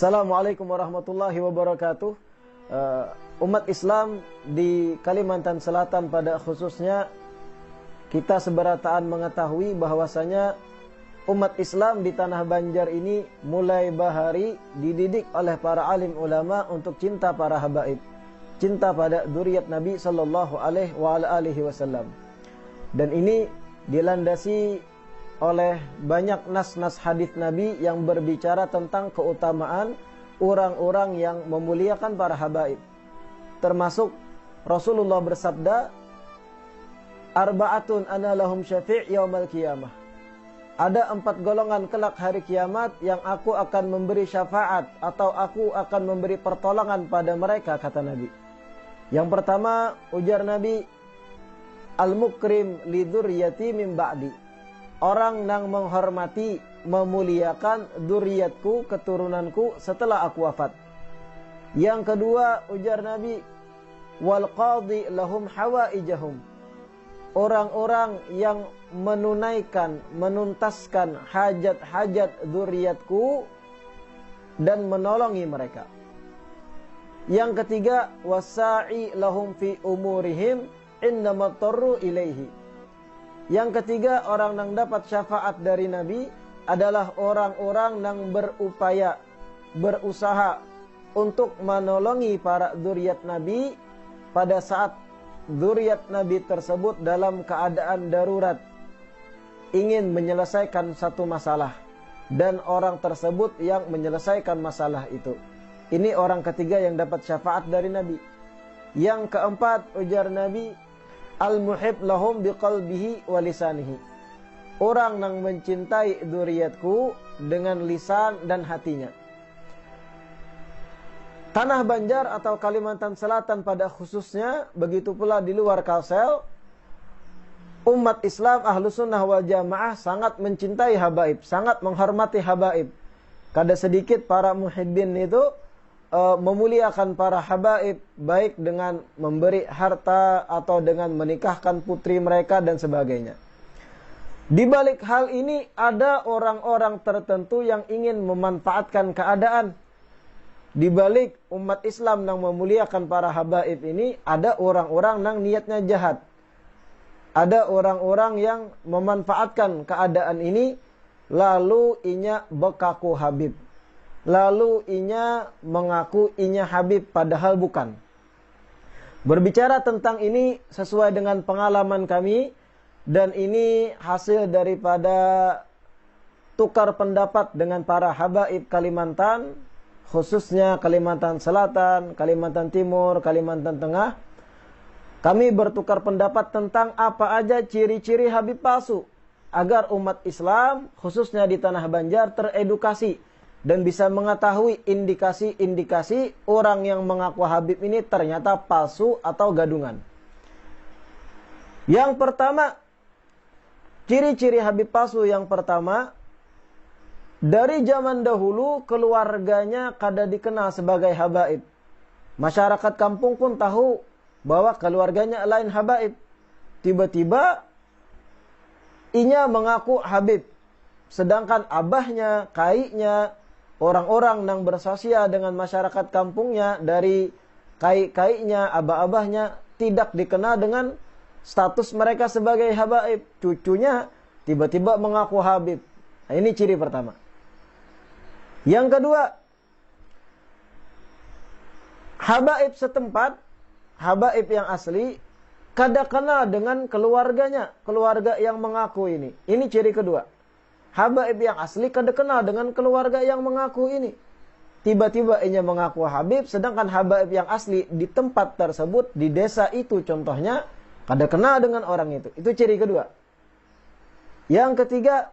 Assalamualaikum warahmatullahi wabarakatuh. Umat Islam di Kalimantan Selatan pada khususnya, kita seberataan mengetahui bahwasanya umat Islam di Tanah Banjar ini mulai bahari dididik oleh para alim ulama untuk cinta para habaib, cinta pada dzurriyyat Nabi sallallahu alaihi wasallam. Dan ini dilandasi oleh banyak nas-nas hadis Nabi yang berbicara tentang keutamaan orang-orang yang memuliakan para habaib. Termasuk Rasulullah bersabda, "Arba'atun ana lahum syafi' yaumal qiyamah." Ada 4 golongan kelak hari kiamat yang aku akan memberi syafaat atau aku akan memberi pertolongan pada mereka, kata Nabi. Yang pertama, ujar Nabi, "Al-mukrim li dzurriyyati min ba'di." Orang yang menghormati, memuliakan dzurriyyatku, keturunanku setelah aku wafat. Yang kedua, ujar Nabi, "Wal qadhi lahum hawaijahum." Orang-orang yang menunaikan, menuntaskan hajat-hajat dzurriyyatku dan menolongi mereka. Yang ketiga, wasa'i lahum fi umurihim indama tarru ilaihi. Yang ketiga, orang yang dapat syafaat dari Nabi adalah orang-orang yang berupaya, berusaha untuk menolongi para dzurriyyat Nabi pada saat dzurriyyat Nabi tersebut dalam keadaan darurat, ingin menyelesaikan satu masalah, dan orang tersebut yang menyelesaikan masalah itu. Ini orang ketiga yang dapat syafaat dari Nabi. Yang keempat, ujar Nabi, "Al-muhib lahum biqalbihi wa lisanihi." Orang yang mencintai dzurriyyatku dengan lisan dan hatinya. Tanah Banjar atau Kalimantan Selatan pada khususnya, begitu pula di luar Kalsel, umat Islam Ahlus Sunnah wal Jamaah sangat mencintai habaib, sangat menghormati habaib. Kada sedikit para muhibbin itu memuliakan para habaib, baik dengan memberi harta atau dengan menikahkan putri mereka dan sebagainya. Di balik hal ini ada orang-orang tertentu yang ingin memanfaatkan keadaan. Di balik umat Islam yang memuliakan para habaib ini ada orang-orang yang niatnya jahat. Ada orang-orang yang memanfaatkan keadaan ini lalu inya bekaku habib. Lalu inya mengaku inya habib padahal bukan. Berbicara tentang ini sesuai dengan pengalaman kami, dan ini hasil daripada tukar pendapat dengan para habaib Kalimantan, khususnya Kalimantan Selatan, Kalimantan Timur, Kalimantan Tengah. Kami bertukar pendapat tentang apa aja ciri-ciri habib palsu agar umat Islam khususnya di Tanah Banjar teredukasi dan bisa mengetahui indikasi-indikasi orang yang mengaku habib ini ternyata palsu atau gadungan. Yang pertama, ciri-ciri habib palsu yang pertama, dari zaman dahulu keluarganya kada dikenal sebagai habaib. Masyarakat kampung pun tahu bahwa keluarganya lain habaib. Tiba-tiba inya mengaku habib, sedangkan abahnya, kaiknya, orang-orang yang bersosial dengan masyarakat kampungnya dari kai-kaiknya, abah-abahnya tidak dikenal dengan status mereka sebagai habaib. Cucunya tiba-tiba mengaku habib. Nah, ini ciri pertama. Yang kedua, habaib setempat, habaib yang asli, kada kenal dengan keluarganya, keluarga yang mengaku ini. Ini ciri kedua. Habaib yang asli kada kenal dengan keluarga yang mengaku ini. Tiba-tiba ia mengaku habib, sedangkan habaib yang asli di tempat tersebut, di desa itu contohnya, kada kenal dengan orang itu. Itu ciri kedua. Yang ketiga,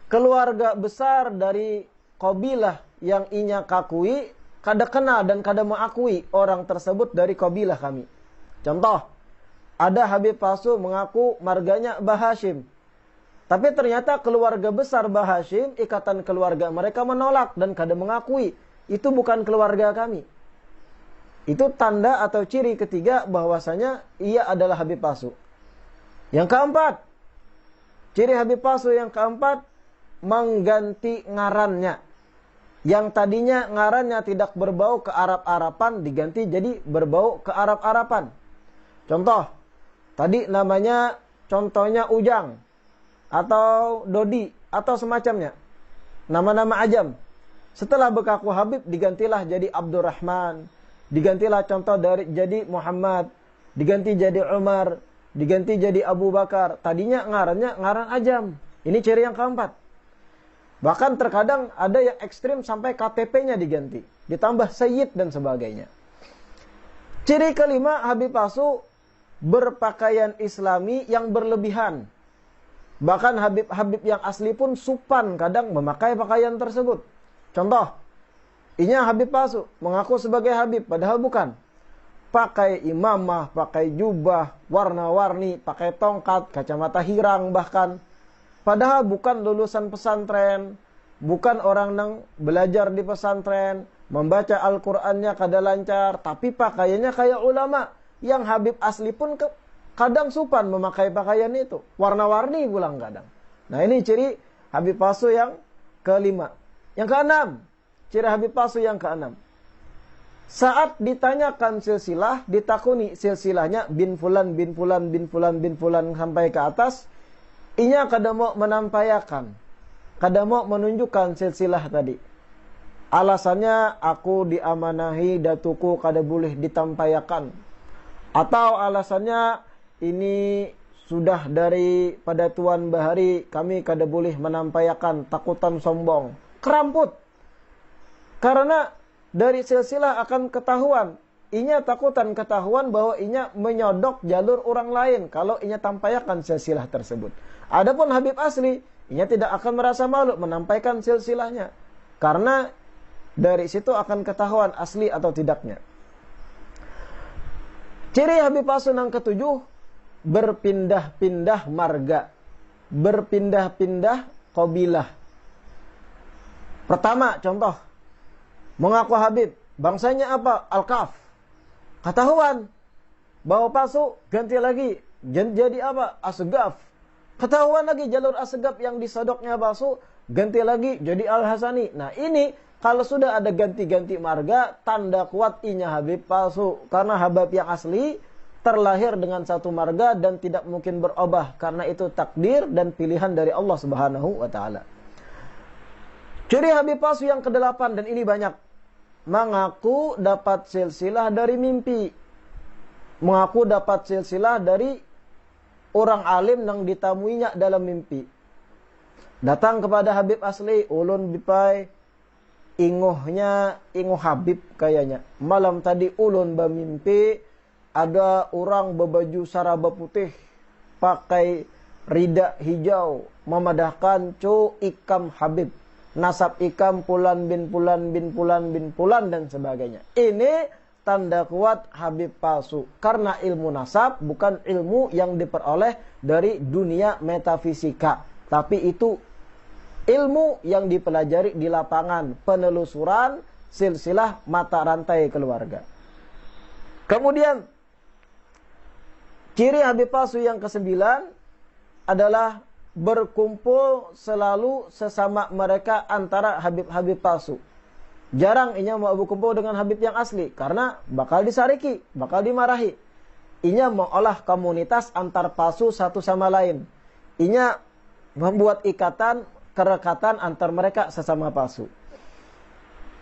keluarga besar dari kabilah yang inya kakui, kada kenal dan kada mengakui orang tersebut dari kabilah kami. Contoh, ada habib palsu mengaku marganya Bah Hashim. Tapi ternyata keluarga besar Bah Hashim, ikatan keluarga mereka menolak dan kada mengakui. Itu bukan keluarga kami. Itu tanda atau ciri ketiga bahwasanya ia adalah habib palsu. Yang keempat, ciri habib palsu yang keempat, mengganti ngarannya. Yang tadinya ngarannya tidak berbau ke Arab-Arapan diganti jadi berbau ke Arab-Arapan. Contoh, tadi namanya contohnya Ujang atau Dodi atau semacamnya. Nama-nama ajam. Setelah berkaku Habib digantilah jadi Abdurrahman, digantilah contoh dari jadi Muhammad, diganti jadi Umar, diganti jadi Abu Bakar. Tadinya ngarannya ngaran ajam. Ini ciri yang keempat. Bahkan terkadang ada yang ekstrim sampai KTP-nya diganti, ditambah Sayyid dan sebagainya. Ciri kelima, Habib palsu berpakaian Islami yang berlebihan. Bahkan Habib-Habib yang asli pun supan kadang memakai pakaian tersebut. Contoh, inya Habib palsu, mengaku sebagai Habib, padahal bukan. Pakai imamah, pakai jubah, warna-warni, pakai tongkat, kacamata hirang bahkan. Padahal bukan lulusan pesantren, bukan orang yang belajar di pesantren, membaca Al-Qur'annya kada lancar, tapi pakaiannya kayak ulama. Yang Habib asli pun kadang supan memakai pakaian itu. Warna-warni pulang kadang. Nah ini ciri Habib palsu yang kelima. Yang keenam, ciri Habib palsu yang keenam. Saat ditanyakan silsilah, ditakuni silsilahnya bin fulan, bin fulan, bin fulan, bin fulan sampai ke atas, inya kada mau menampayakan, kada mau menunjukkan silsilah tadi. Alasannya aku diamanahi datuku kada boleh ditampayakan. Atau alasannya ini sudah dari pada Tuan Bahari kami kada boleh menampayakan, takutan sombong. Keramput. Karena dari silsilah akan ketahuan. Inya takutan ketahuan bahwa inya menyodok jalur orang lain kalau inya tampayakan silsilah tersebut. Adapun Habib asli, inya tidak akan merasa malu menampaikan silsilahnya. Karena dari situ akan ketahuan asli atau tidaknya. Ciri Habib palsu yang ketujuh, berpindah-pindah marga. Berpindah-pindah qabilah. Pertama, contoh. Mengaku Habib, bangsanya apa? Al-Kaf. Ketahuan bahwa palsu, ganti lagi jadi apa? Asgaf. Ketahuan lagi jalur Asgaf yang disodoknya palsu, ganti lagi jadi Al-Hasani. Nah ini kalau sudah ada ganti-ganti marga, tanda kuat inya Habib palsu. Karena Habib yang asli terlahir dengan satu marga dan tidak mungkin berubah. Karena itu takdir dan pilihan dari Allah Subhanahu wa Ta'ala. Ciri Habib palsu yang kedelapan, dan ini banyak. Mengaku dapat silsilah dari mimpi. Mengaku dapat silsilah dari orang alim yang ditamuinya dalam mimpi. Datang kepada Habib asli, ulun bipai inguhnya, inguh Habib kayaknya. Malam tadi ulun bermimpi ada orang berbaju saraba putih, pakai rida hijau, memadahkan ikam Habib. Nasab ikam Pulan bin Pulan bin Pulan bin Pulan dan sebagainya. Ini tanda kuat Habib palsu. Karena ilmu nasab bukan ilmu yang diperoleh dari dunia metafisika. Tapi itu ilmu yang dipelajari di lapangan. Penelusuran silsilah mata rantai keluarga. Kemudian ciri Habib palsu yang kesembilan adalah berkumpul selalu sesama mereka antara Habib-Habib palsu. Jarang inya mau berkumpul dengan Habib yang asli. Karena bakal disariki, bakal dimarahi. Inya mengolah komunitas antar palsu satu sama lain. Inya membuat ikatan, kerekatan antar mereka sesama palsu.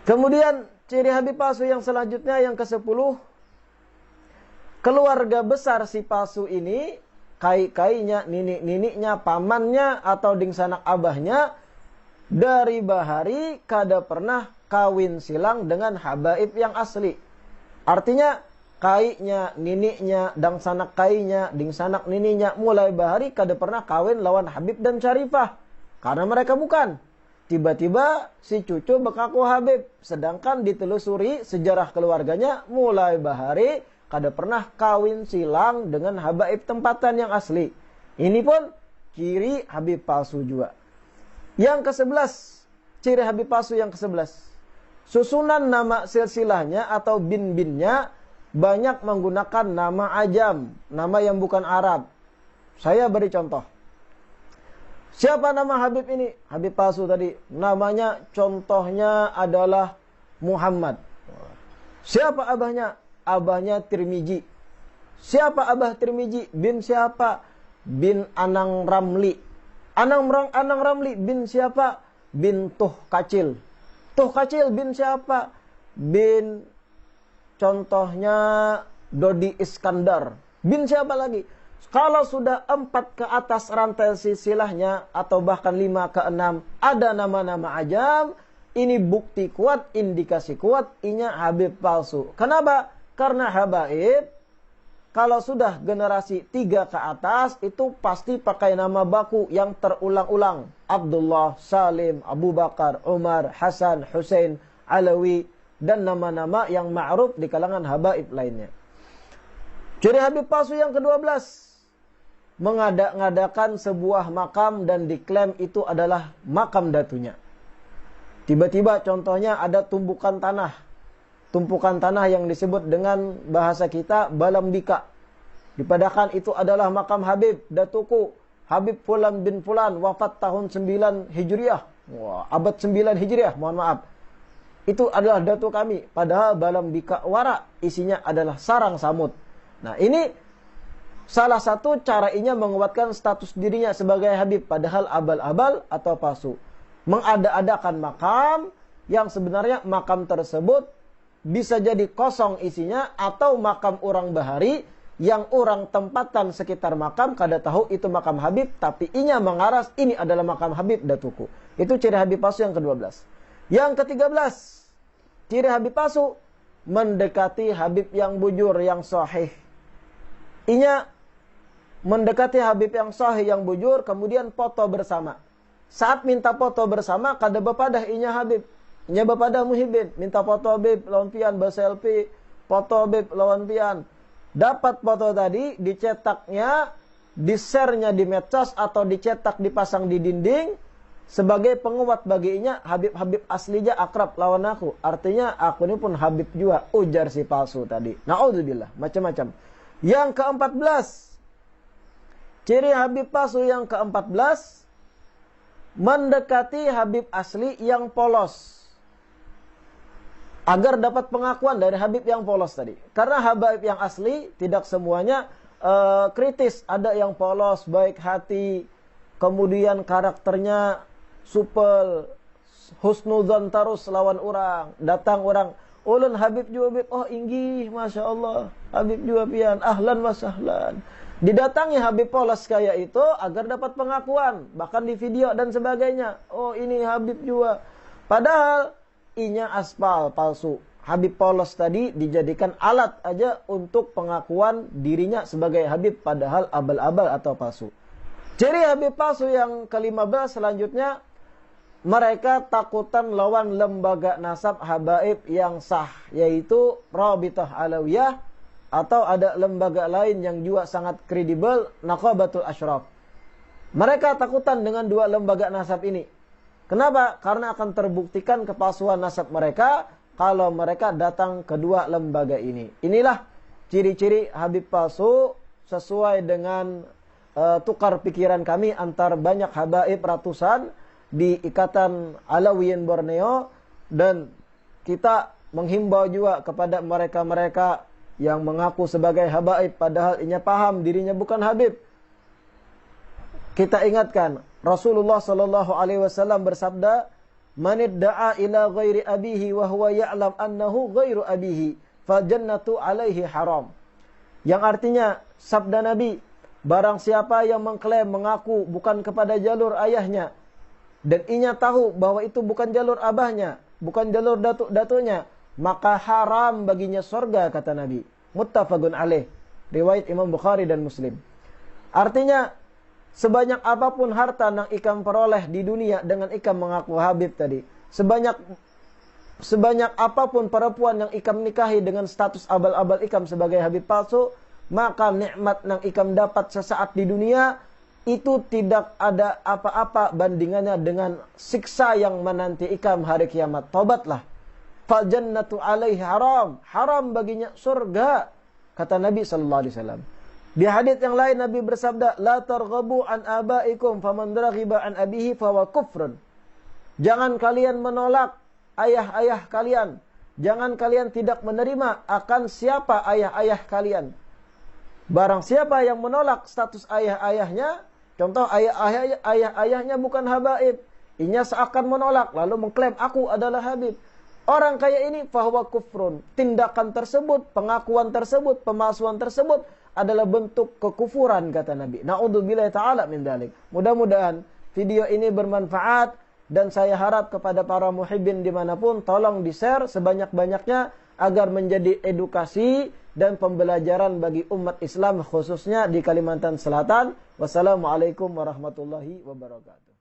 Kemudian ciri Habib palsu yang selanjutnya yang ke-10. Keluarga besar si palsu ini, kai-kainya, ninik-niniknya, pamannya, atau dingsanak abahnya, dari bahari kada pernah kawin silang dengan habaib yang asli. Artinya, kainya, niniknya, dangsanak kainya, dingsanak nininya, mulai bahari kada pernah kawin lawan Habib dan Syarifah. Karena mereka bukan. Tiba-tiba si cucu bekaku Habib. Sedangkan ditelusuri sejarah keluarganya, mulai bahari kada pernah kawin silang dengan habaib tempatan yang asli. Ini pun ciri Habib palsu juga. Yang ke-11, ciri Habib palsu yang ke-11. Susunan nama silsilahnya atau bin-binnya banyak menggunakan nama ajam, nama yang bukan Arab. Saya beri contoh. Siapa nama Habib ini? Habib palsu tadi. Namanya contohnya adalah Muhammad. Siapa abahnya? Abahnya Tirmizi. Siapa abah Tirmizi? Bin siapa? Bin Anang Ramli. Anang Ramli bin siapa? Bin Tuh Kacil. Tuh Kacil bin siapa? Bin contohnya Dodi Iskandar. Bin siapa lagi? Kalau sudah 4 ke atas rantai silsilahnya atau bahkan 5 ke 6 ada nama-nama ajam, ini bukti kuat, indikasi kuat, inya Habib palsu. Kenapa? Karena habaib kalau sudah generasi 3 ke atas itu pasti pakai nama baku yang terulang-ulang. Abdullah, Salim, Abu Bakar, Umar, Hasan, Hussein, Alawi, dan nama-nama yang ma'ruf di kalangan habaib lainnya. Ciri Habib palsu yang ke-12. Mengada-ngadakan sebuah makam dan diklaim itu adalah makam datunya. Tiba-tiba contohnya ada tumpukan tanah. Tumpukan tanah yang disebut dengan bahasa kita balambika. Dipadakan itu adalah makam Habib datuku. Habib Fulan bin Fulan wafat tahun 9 Hijriah. Wah, abad 9 Hijriah, mohon maaf. Itu adalah datu kami. Padahal balambika wara isinya adalah sarang samud. Nah, ini salah satu cara inya menguatkan status dirinya sebagai Habib. Padahal abal-abal atau palsu. Mengada-adakan makam yang sebenarnya makam tersebut bisa jadi kosong isinya. Atau makam orang bahari yang orang tempatan sekitar makam. Kada tahu itu makam Habib. Tapi inya mengaras ini adalah makam Habib datuku. Itu ciri Habib palsu yang ke-12. Yang ke-13. Ciri Habib palsu. Mendekati Habib yang bujur, yang sahih. Inya mendekati Habib yang sahih, yang bujur, kemudian foto bersama. Saat minta foto bersama, kada bepadah inya Habib. Inya bepadah muhibin. Minta foto Habib, lawan pian, berselfie. Foto Habib, lawan pian. Dapat foto tadi, dicetaknya, di-share-nya di medsos, atau dicetak, dipasang di dinding, sebagai penguat bagi inya, Habib-Habib aslinya akrab lawan aku. Artinya, aku ini pun Habib juga, ujar si palsu tadi. Na'udzubillah, macam-macam. Yang ke-14, ciri Habib palsu yang ke-14, mendekati Habib asli yang polos. Agar dapat pengakuan dari Habib yang polos tadi. Karena Habib yang asli tidak semuanya kritis. Ada yang polos, baik hati, kemudian karakternya supel, husnudzon terus lawan orang. Datang orang, ulun Habib juga Habib, oh inggih, Masya Allah, Habib juga pian, ahlan wa sahlan. Didatangi Habib polos kayak itu agar dapat pengakuan, bahkan di video dan sebagainya. Oh ini Habib juga. Padahal inya aspal, palsu. Habib polos tadi dijadikan alat aja untuk pengakuan dirinya sebagai Habib, padahal abal-abal atau palsu. Ciri Habib palsu yang ke-15 selanjutnya, mereka takutan lawan lembaga nasab habaib yang sah, yaitu Rabithah Alawiyah, atau ada lembaga lain yang juga sangat kredibel, Naqabatul Ashraf. Mereka takutan dengan dua lembaga nasab ini. Kenapa? Karena akan terbuktikan kepalsuan nasab mereka kalau mereka datang kedua lembaga ini. Inilah ciri-ciri Habib palsu sesuai dengan tukar pikiran kami antar banyak habaib ratusan di Ikatan Alawiyin Borneo, dan kita menghimbau juga kepada mereka-mereka yang mengaku sebagai habaib padahal inya paham dirinya bukan Habib. Kita ingatkan Rasulullah sallallahu alaihi wasallam bersabda, "Man idda'a ila ghairi abihi wa huwa ya'lam annahu ghairu abihi, fa jannatu alaihi haram." Yang artinya sabda Nabi, barang siapa yang mengklaim mengaku bukan kepada jalur ayahnya dan inya tahu bahwa itu bukan jalur abahnya, bukan jalur datuk-datuknya, maka haram baginya surga, kata Nabi. Muttafaqun alaih. Riwayat Imam Bukhari dan Muslim. Artinya, sebanyak apapun harta yang ikam peroleh di dunia dengan ikam mengaku Habib tadi, sebanyak apapun perempuan yang ikam nikahi dengan status abal-abal ikam sebagai Habib palsu, maka nikmat yang ikam dapat sesaat di dunia itu tidak ada apa-apa bandingannya dengan siksa yang menanti ikam hari kiamat. Taubatlah. Fal jannatu alaihi haram. Haram baginya surga, kata Nabi sallallahu alaihi wasallam. Di hadits yang lain Nabi bersabda, "La targhabu an abaikum faman raghiba an abihi fahuwa kufrun." Jangan kalian menolak ayah-ayah kalian. Jangan kalian tidak menerima akan siapa ayah-ayah kalian. Barang siapa yang menolak status ayah-ayahnya, contoh ayah-ayahnya bukan habaib, inya seakan menolak lalu mengklaim aku adalah habib. Orang kayak ini fahuwa kufrun. Tindakan tersebut, pengakuan tersebut, pemalsuan tersebut adalah bentuk kekufuran kata Nabi. Na'udzubillahi ta'ala min dzalik. Mudah-mudahan video ini bermanfaat dan saya harap kepada para muhibbin dimanapun tolong di-share sebanyak-banyaknya agar menjadi edukasi dan pembelajaran bagi umat Islam khususnya di Kalimantan Selatan. Wassalamualaikum warahmatullahi wabarakatuh.